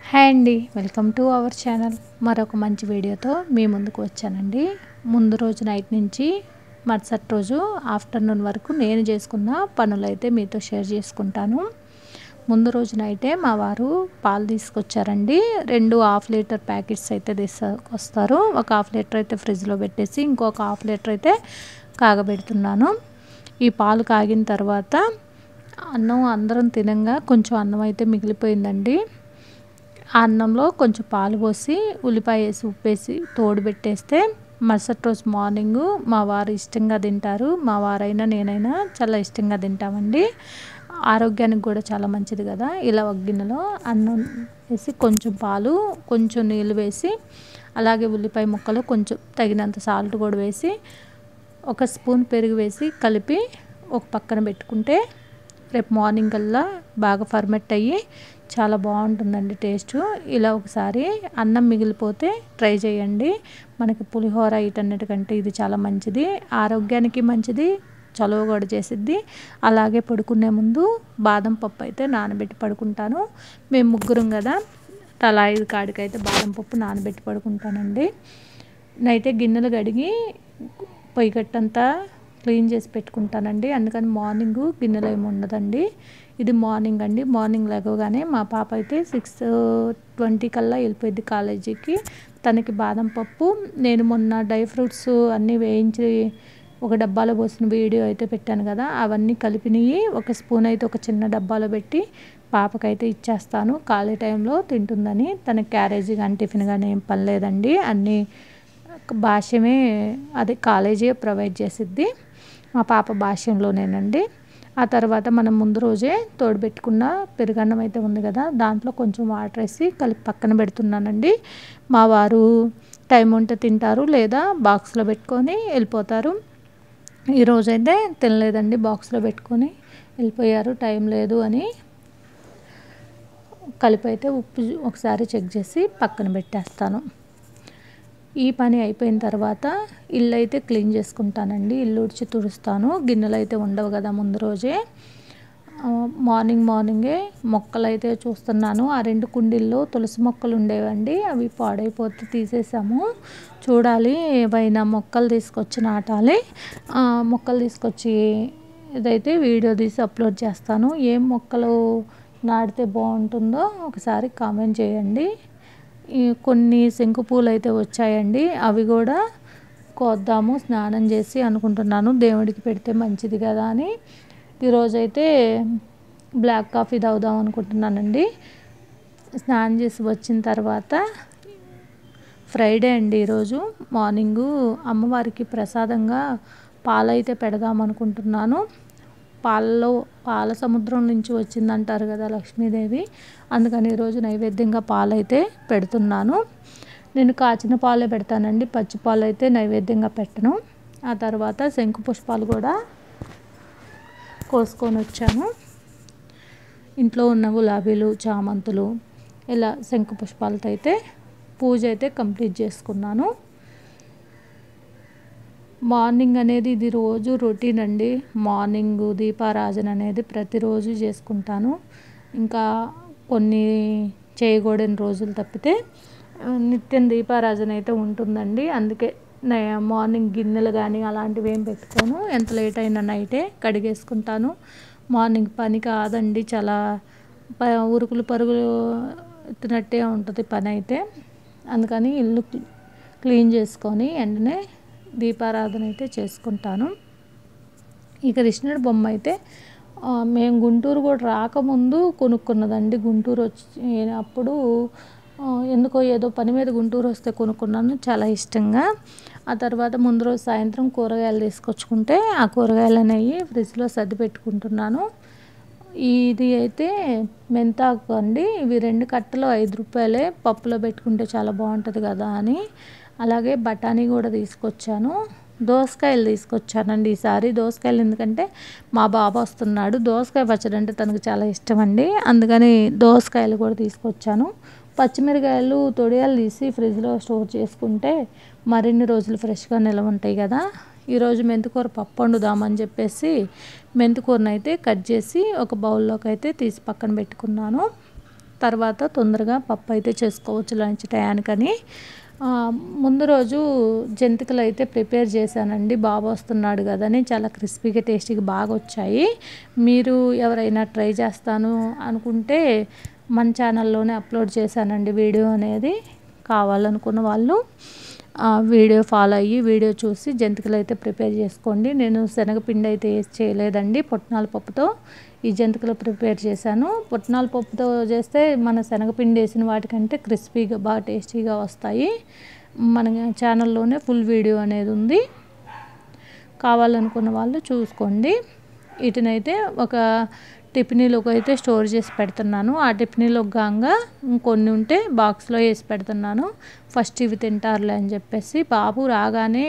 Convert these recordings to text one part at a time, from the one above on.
Hi అండి, welcome to our channel. మరొక మంచి వీడియోతో మీ ముందుకు వచ్చానండి. ముందు రోజు నైట్ నుంచి మరుసటి రోజు ఆఫ్టర్నూన్ వరకు నేను చేసుకున్న పనులైతే మీతో షేర్ చేసుకుంటాను. ముందు రోజు నైటే మా వారు పాలు తీసుకొచ్చారండి. 2 హాఫ్ లీటర్ ప్యాకెట్స్ అయితే తీసుకొస్తారు. ఒక హాఫ్ లీటర్ అయితే ఫ్రిడ్జ్లో పెట్టేసి ఇంకొక హాఫ్ లీటర్ అయితే కాగబెడుతున్నాను. ఈ పాలు కాగిన తర్వాత అన్నం అందరం తినంగా కొంచెం అన్నం అయితే మిగిలిపోయిందండి. ఆ అన్నంలో కొంచెం పాలు పోసి ఉల్లిపాయ వేసి ఉప్పేసి తోడు పెట్టేస్తే మరుసటి రోజు మార్నింగు మా వారు ఇష్టంగా తింటారు. మా వారైనా నేనైనా చాలా ఇష్టంగా తింటామండి. ఆరోగ్యానికి కూడా చాలా మంచిది కదా. ఇలా ఒక గిన్నెలో అన్నం వేసి కొంచెం పాలు కొంచెం నీళ్ళు వేసి అలాగే ఉల్లిపాయ ముక్కలు కొంచెం తగినంత సాల్ట్ కూడా వేసి ఒక స్పూన్ పెరుగు వేసి కలిపి ఒక పక్కన పెట్టుకుంటే రేపు మార్నింగ్ కల్లా బాగా ఫర్మెంట్ అయ్యి చాలా బాగుంటుందండి టేస్ట్. ఇలా ఒకసారి అన్నం మిగిలిపోతే ట్రై చేయండి. మనకి పులిహోర వీటన్నిటికంటే ఇది చాలా మంచిది, ఆరోగ్యానికి మంచిది, చలువ కూడా చేసిద్ది. అలాగే పడుకునే ముందు బాదం పప్పు అయితే నానబెట్టి పడుకుంటాను. మేము ముగ్గురం కదా, తలా 5 కాడికైతే బాదం పప్పు నానబెట్టి పడుకుంటానండి. నైతే గిన్నెలు కడిగి పొయ్యి గట్టంతా క్లీన్ చేసి పెట్టుకుంటానండి. అందుకని మార్నింగ్ గిన్నెలో ఏమి ఉండదండి. ఇది మార్నింగ్ అండి. మార్నింగ్ లేవగానే మా పాప అయితే 6:20 కల్లా వెళ్ళిపోయింది కాలేజీకి. తనకి బాదం పప్పు నేను మొన్న డ్రై ఫ్రూట్స్ అన్నీ వేయించి ఒక డబ్బాలో పోసిన వీడియో అయితే పెట్టాను కదా, అవన్నీ కలిపినవి ఒక స్పూన్ అయితే ఒక చిన్న డబ్బాలో పెట్టి పాపకైతే ఇచ్చేస్తాను. ఖాళీ టైంలో తింటుందని. తనకి క్యారేజీ కానీ టిఫిన్ కానీ ఏం పని లేదండి. అన్నీ భాష్యమే అదే కాలేజీ ప్రొవైడ్ చేసిద్ది. మా పాప భాష్యంలోనేనండి. ఆ తర్వాత మనం ముందు రోజే తోడుపెట్టుకున్న పెరుగన్నం అయితే ఉంది కదా, దాంట్లో కొంచెం వాటర్ వేసి కలిపి పక్కన పెడుతున్నానండి. మా వారు టైం ఉంటే తింటారు, లేదా బాక్స్లో పెట్టుకొని వెళ్ళిపోతారు. ఈరోజైతే తినలేదండి, బాక్స్లో పెట్టుకొని వెళ్ళిపోయారు టైం లేదు అని. కలిపి అయితే ఉప్పు ఒకసారి చెక్ చేసి పక్కన పెట్టేస్తాను. ఈ పని అయిపోయిన తర్వాత ఇల్లు అయితే క్లీన్ చేసుకుంటానండి. ఇల్లు ఉడిచి తుడుస్తాను. గిన్నెలు అయితే ఉండవు కదా ముందు రోజే. మార్నింగే మొక్కలు అయితే చూస్తున్నాను. ఆ 2 కుండీల్లో తులసి మొక్కలు ఉండేవండి, అవి పాడైపోతే తీసేసాము. చూడాలి ఏవైనా మొక్కలు తీసుకొచ్చి నాటాలి. మొక్కలు తీసుకొచ్చి ఇదైతే వీడియో తీసి అప్లోడ్ చేస్తాను. ఏం మొక్కలు నాటితే బాగుంటుందో ఒకసారి కామెంట్ చేయండి. కొన్ని శంకు పూలు అయితే వచ్చాయండి, అవి కూడా కోద్దాము స్నానం చేసి అనుకుంటున్నాను. దేవుడికి పెడితే మంచిది కదా అని. ఈరోజైతే బ్లాక్ కాఫీ తాగుదాం అనుకుంటున్నానండి. స్నానం చేసి వచ్చిన తర్వాత ఫ్రైడే అండి ఈరోజు. మార్నింగు అమ్మవారికి ప్రసాదంగా పాలైతే పెడదాం అనుకుంటున్నాను. పాల సముద్రం నుంచి వచ్చిందంటారు కదా లక్ష్మీదేవి, అందుకని ఈరోజు నైవేద్యంగా పాలైతే పెడుతున్నాను. నేను కాచిన పాలే పెడతానండి, పచ్చి పాలు అయితే నైవేద్యంగా పెట్టను. ఆ తర్వాత శంకు పుష్పాలు కూడా కోసుకొని వచ్చాను. ఇంట్లో ఉన్న గులాబీలు, చామంతులు, ఇలా శంకు పుష్పాలతో అయితే పూజ అయితే కంప్లీట్ చేసుకున్నాను. మార్నింగ్ అనేది ఇది రోజు రొటీన్ అండి. మార్నింగ్ దీపారాజన అనేది ప్రతిరోజు చేసుకుంటాను. ఇంకా కొన్ని చేయకూడని రోజులు తప్పితే నిత్యం దీపారాజన అయితే ఉంటుందండి. అందుకే మార్నింగ్ గిన్నెలు కానీ అలాంటివి ఏం పెట్టుకోను. ఎంత లేట్ అయినా నైటే కడిగేసుకుంటాను. మార్నింగ్ పని కాదండి, చాలా ఉరుకులు పరుగులు ఎత్తినట్టే ఉంటుంది పని అయితే. అందుకని ఇల్లు క్లీన్ చేసుకొని వెంటనే దీపారాధన అయితే చేసుకుంటాను. ఈ కృష్ణుడి బొమ్మ అయితే మేము గుంటూరు కూడా రాకముందు కొనుక్కున్నదండి. గుంటూరు వచ్చినప్పుడు ఎందుకో ఏదో పని మీద గుంటూరు వస్తే కొనుక్కున్నాను, చాలా ఇష్టంగా. ఆ తర్వాత ముందు రోజు సాయంత్రం కూరగాయలు తీసుకొచ్చుకుంటే ఆ కూరగాయలు అనేవి ఫ్రిడ్జ్లో సర్ది పెట్టుకుంటున్నాను. ఇది అయితే మెంతాకు అండి. ఇవి 2 కట్టలు 5 రూపాయలే. పప్పులో పెట్టుకుంటే చాలా బాగుంటుంది కదా అని. అలాగే బఠానీ కూడా తీసుకొచ్చాను. దోసకాయలు తీసుకొచ్చానండి ఈసారి. దోసకాయలు ఎందుకంటే మా బాబు వస్తున్నాడు, దోసకాయ పచ్చడి అంటే తనకు చాలా ఇష్టం అండి. అందుకని దోసకాయలు కూడా తీసుకొచ్చాను. పచ్చిమిరకాయలు తొడియాలు తీసి ఫ్రిడ్జ్లో స్టోర్ చేసుకుంటే మరిన్ని రోజులు ఫ్రెష్గా నిల్వ ఉంటాయి కదా. ఈరోజు మెంతికూర పప్పు వండుదామని చెప్పేసి మెంతికూరను అయితే కట్ చేసి ఒక బౌల్లోకి అయితే తీసి పక్కన పెట్టుకున్నాను. తర్వాత తొందరగా పప్పు అయితే చేసుకోవచ్చు లంచ్ టయానికని. ముందు రోజు జంతికలు అయితే ప్రిపేర్ చేశానండి. బాబు వస్తున్నాడు కదని చాలా క్రిస్పీగా టేస్టీగా బాగా వచ్చాయి. మీరు ఎవరైనా ట్రై చేస్తాను అనుకుంటే మన ఛానల్లోనే అప్లోడ్ చేశానండి వీడియో అనేది. కావాలనుకున్న వాళ్ళు వీడియో ఫాలో అయ్యి వీడియో చూసి జంతికలు అయితే ప్రిపేర్ చేసుకోండి. నేను శనగపిండి అయితే వేసి చేయలేదండి, పుట్నాల పప్పుతో ఈ జంతికలు ప్రిపేర్ చేశాను. పుట్నాల పప్పుతో చేస్తే మన శనగపిండి వేసిన వాటికంటే క్రిస్పీగా బాగా టేస్టీగా వస్తాయి. మన ఛానల్లోనే ఫుల్ వీడియో అనేది ఉంది, కావాలనుకున్న వాళ్ళు చూసుకోండి. వీటినైతే ఒక టిఫినీలోకి అయితే స్టోర్ చేసి పెడుతున్నాను. ఆ టిఫినీలోకి గాంగా ఇంకొన్ని ఉంటే బాక్స్లో వేసి పెడుతున్నాను. ఫస్ట్ ఇవి తింటారులే అని చెప్పేసి. బాబు రాగానే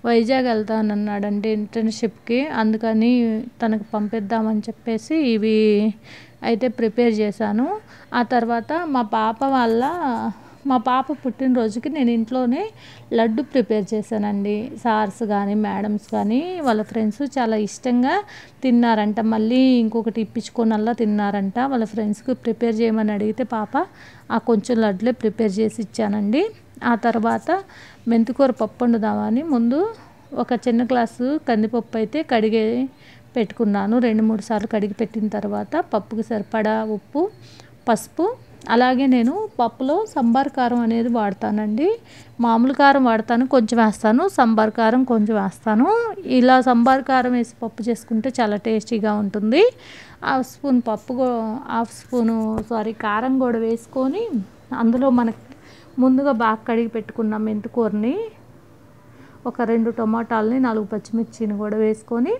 వైజాగ్ వెళ్తానన్నాడండి ఇంటర్న్షిప్కి, అందుకని తనకు పంపిద్దామని చెప్పేసి ఇవి అయితే ప్రిపేర్ చేశాను. ఆ తర్వాత మా పాప పుట్టినరోజుకి నేను ఇంట్లోనే లడ్డు ప్రిపేర్ చేశానండి. సార్స్ కానీ మేడమ్స్ కానీ వాళ్ళ ఫ్రెండ్స్ చాలా ఇష్టంగా తిన్నారంట. మళ్ళీ ఇంకొకటి ఇప్పించుకోనల్లా తిన్నారంట. వాళ్ళ ఫ్రెండ్స్కి ప్రిపేర్ చేయమని అడిగితే పాప ఆ కొంచెం లడ్డులే ప్రిపేర్ చేసి ఇచ్చానండి. ఆ తర్వాత మెంతికూర పప్పు వండుదామని ముందు ఒక చిన్న గ్లాసు కందిపప్పు అయితే కడిగి పెట్టుకున్నాను. 2-3 సార్లు కడిగి పెట్టిన తర్వాత పప్పుకి సరిపడా ఉప్పు, పసుపు, అలాగే నేను పప్పులో సంబార్ కారం అనేది వాడతానండి. మామూలు కారం వాడతాను, కొంచెం వేస్తాను. సంబార్ కారం కొంచెం వేస్తాను. ఇలా సంబార్ కారం వేసి పప్పు చేసుకుంటే చాలా టేస్టీగా ఉంటుంది. హాఫ్ స్పూను కారం కూడా వేసుకొని అందులో మనకి ముందుగా బాగా కడిగి పెట్టుకున్న మెంతికూరని, ఒక 2 టమాటాలని, 4 పచ్చిమిర్చిని కూడా వేసుకొని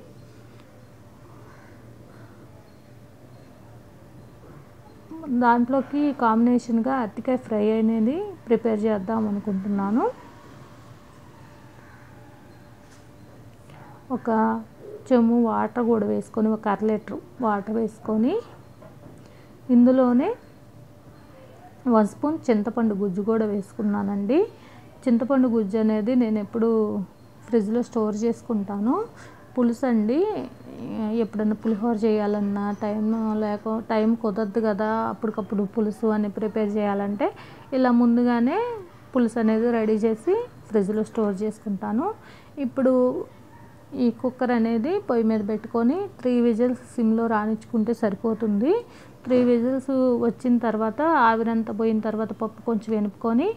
దాంట్లోకి కాంబినేషన్గా అరటికాయ ఫ్రై అనేది ప్రిపేర్ చేద్దాం అనుకుంటున్నాను. ఒక చెంబు వాటర్ కూడా వేసుకొని, ఒక 1/2 లీటర్ వాటర్ వేసుకొని ఇందులోనే 1 స్పూన్ చింతపండు గుజ్జు కూడా వేసుకున్నానండి. చింతపండు గుజ్జు అనేది నేను ఎప్పుడు ఫ్రిడ్జ్లో స్టోర్ చేసుకుంటాను. పులుసు అండి, ఎప్పుడన్నా పులిహోర చేయాలన్నా టైం కుదరదు కదా, అప్పటికప్పుడు పులుసు అని ప్రిపేర్ చేయాలంటే ఇలా ముందుగానే పులుసు అనేది రెడీ చేసి ఫ్రిడ్జ్లో స్టోర్ చేసుకుంటాను. ఇప్పుడు ఈ కుక్కర్ అనేది పొయ్యి మీద పెట్టుకొని 3 విజిల్స్ సిమ్లో రానిచ్చుకుంటే సరిపోతుంది. 3 విజిల్స్ వచ్చిన తర్వాత ఆవిరంతా పోయిన తర్వాత పప్పు కొంచెం వెనుపుకొని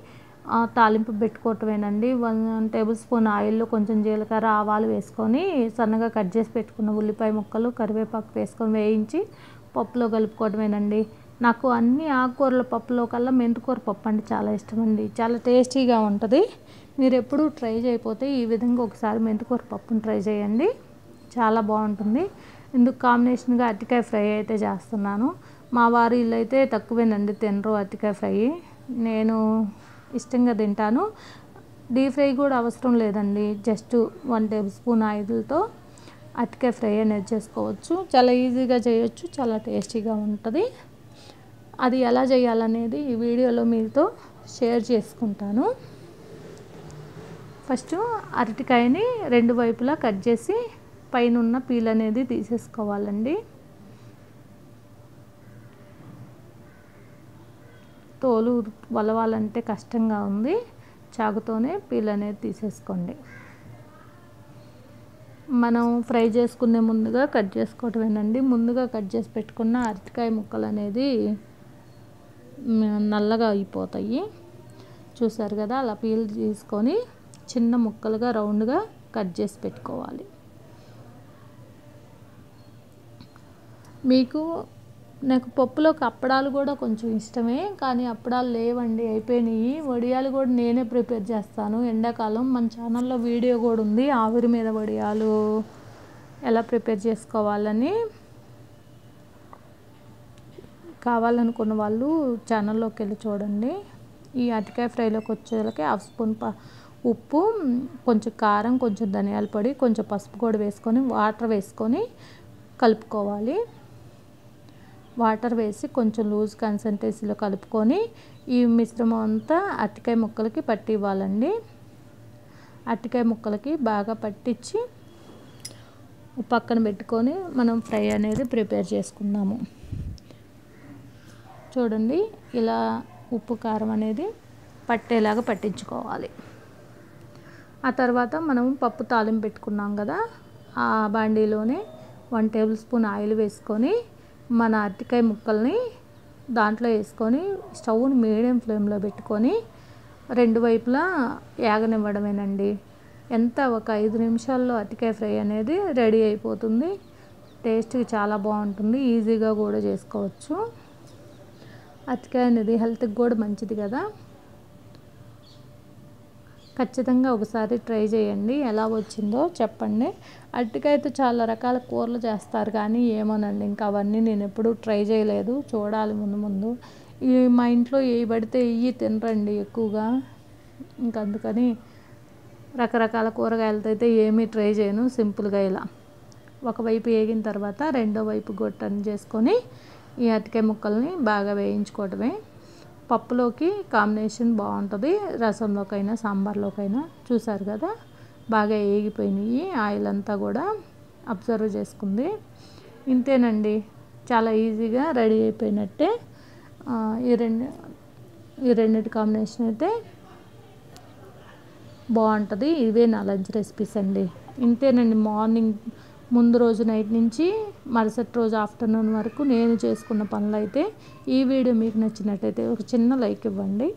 తాలింపు పెట్టుకోవటమేనండి. 1 టేబుల్ స్పూన్ ఆయిల్లో కొంచెం జీలకర్ర, ఆవాలు వేసుకొని సన్నగా కట్ చేసి పెట్టుకున్న ఉల్లిపాయ ముక్కలు, కరివేపాకు వేసుకొని వేయించి పప్పులో కలుపుకోవటమేనండి. నాకు అన్ని ఆకుకూరల పప్పులో కల్లా మెంతికూర పప్పు అంటే చాలా ఇష్టం అండి. చాలా టేస్టీగా ఉంటుంది. మీరు ఎప్పుడూ ట్రై చేయకపోతే ఈ విధంగా ఒకసారి మెంతికూర పప్పును ట్రై చేయండి, చాలా బాగుంటుంది. ఇందుకు కాంబినేషన్గా అరటికాయ ఫ్రై అయితే చేస్తున్నాను. మా వారి ఇల్లు అయితే తక్కువేనండి తినరు అరటికాయ ఫ్రై, నేను ఇష్టంగా తింటాను. డీప్ ఫ్రై కూడా అవసరం లేదండి, జస్ట్ 1 టేబుల్ స్పూన్ ఆయిల్తో అరటికాయ ఫ్రై అనేది చేసుకోవచ్చు. చాలా ఈజీగా చేయొచ్చు, చాలా టేస్టీగా ఉంటుంది. అది ఎలా చేయాలనేది ఈ వీడియోలో మీతో షేర్ చేసుకుంటాను. ఫస్ట్ అరటికాయని 2 వైపులా కట్ చేసి పైన ఉన్న పీల్ అనేది తీసేసుకోవాలండి. తోలు వలవాలంటే కష్టంగా ఉంది, చాకుతోనే పీల్ అనేది తీసేసుకోండి. మనం ఫ్రై చేసుకునే ముందుగా కట్ చేసుకోవటమేనండి. ముందుగా కట్ చేసి పెట్టుకున్న అరటికాయ ముక్కలు అనేది నల్లగా అయిపోతాయి. చూసారు కదా, అలా పీల్ తీసుకొని చిన్న ముక్కలుగా రౌండ్గా కట్ చేసి పెట్టుకోవాలి. నాకు పప్పులోకి అప్పడాలు కూడా కొంచెం ఇష్టమే, కానీ అప్పడాలు లేవండి, అయిపోయినాయి. వడియాలు కూడా నేనే ప్రిపేర్ చేస్తాను ఎండాకాలం. మన ఛానల్లో వీడియో కూడా ఉంది, ఆవిరి మీద వడియాలు ఎలా ప్రిపేర్ చేసుకోవాలని. కావాలనుకున్న వాళ్ళు ఛానల్లోకి వెళ్ళి చూడండి. ఈ అరటికాయ ఫ్రైలోకి వచ్చేళ్ళకి 1/2 స్పూన్ ఉప్పు, కొంచెం కారం, కొంచెం ధనియాల పొడి, కొంచెం పసుపు కూడా వేసుకొని వాటర్ వేసుకొని కలుపుకోవాలి. వాటర్ వేసి కొంచెం లూజ్ కన్సిస్టెన్సీలో కలుపుకొని ఈ మిశ్రమం అంతా అరటికాయ ముక్కలకి పట్టి ఇవ్వాలండి. అరటికాయ ముక్కలకి బాగా పట్టించి పక్కన పెట్టుకొని మనం ఫ్రై అనేది ప్రిపేర్ చేసుకుందాము. చూడండి ఇలా ఉప్పు కారం అనేది పట్టేలాగా పట్టించుకోవాలి. ఆ తర్వాత మనం పప్పు తాలింపు పెట్టుకున్నాం కదా, ఆ బాండీలోనే 1 టేబుల్ స్పూన్ ఆయిల్ వేసుకొని మన అరటికాయ ముక్కల్ని దాంట్లో వేసుకొని స్టవ్ని మీడియం ఫ్లేమ్లో పెట్టుకొని 2 వైపులా యాగనివ్వడమేనండి. ఒక 5 నిమిషాల్లో అరటికాయ ఫ్రై అనేది రెడీ అయిపోతుంది. టేస్ట్కి చాలా బాగుంటుంది, ఈజీగా కూడా చేసుకోవచ్చు. అరటికాయ అనేది హెల్త్కి కూడా మంచిది కదా. ఖచ్చితంగా ఒకసారి ట్రై చేయండి, ఎలా వచ్చిందో చెప్పండి. అరటికాయతో చాలా రకాల కూరలు చేస్తారు కానీ ఏమోనండి, ఇంకా అవన్నీ నేను ఎప్పుడూ ట్రై చేయలేదు, చూడాలి ముందు. మా ఇంట్లో ఏవి పడితే ఇవి తినరండి ఎక్కువగా, ఇంకా అందుకని రకరకాల కూరగాయలతో అయితే ఏమీ ట్రై చేయను. సింపుల్గా ఇలా ఒకవైపు వేగిన తర్వాత రెండో వైపు కూడా టర్న్ చేసుకొని ఈ అరటికాయ ముక్కల్ని బాగా వేయించుకోవడమే. పప్పులోకి కాంబినేషన్ బాగుంటుంది, రసంలోకైనా సాంబార్లోకైనా. చూసారు కదా బాగా వేగిపోయినాయి, ఆయిల్ అంతా కూడా అబ్జర్వ్ చేసుకుంది. ఇంతేనండి, చాలా ఈజీగా రెడీ అయిపోయినట్టే. ఈ రెండింటి కాంబినేషన్ అయితే బాగుంటుంది. ఇవే నా లంచ్ రెసిపీస్ అండి. ఇంతేనండి, మార్నింగ్ ముందు రోజు నైట్ నుంచి మరుసటి రోజు ఆఫ్టర్నూన్ వరకు నేను చేసుకున్న పనులు అయితే. ఈ వీడియో మీకు నచ్చినట్టయితే ఒక చిన్న లైక్ ఇవ్వండి.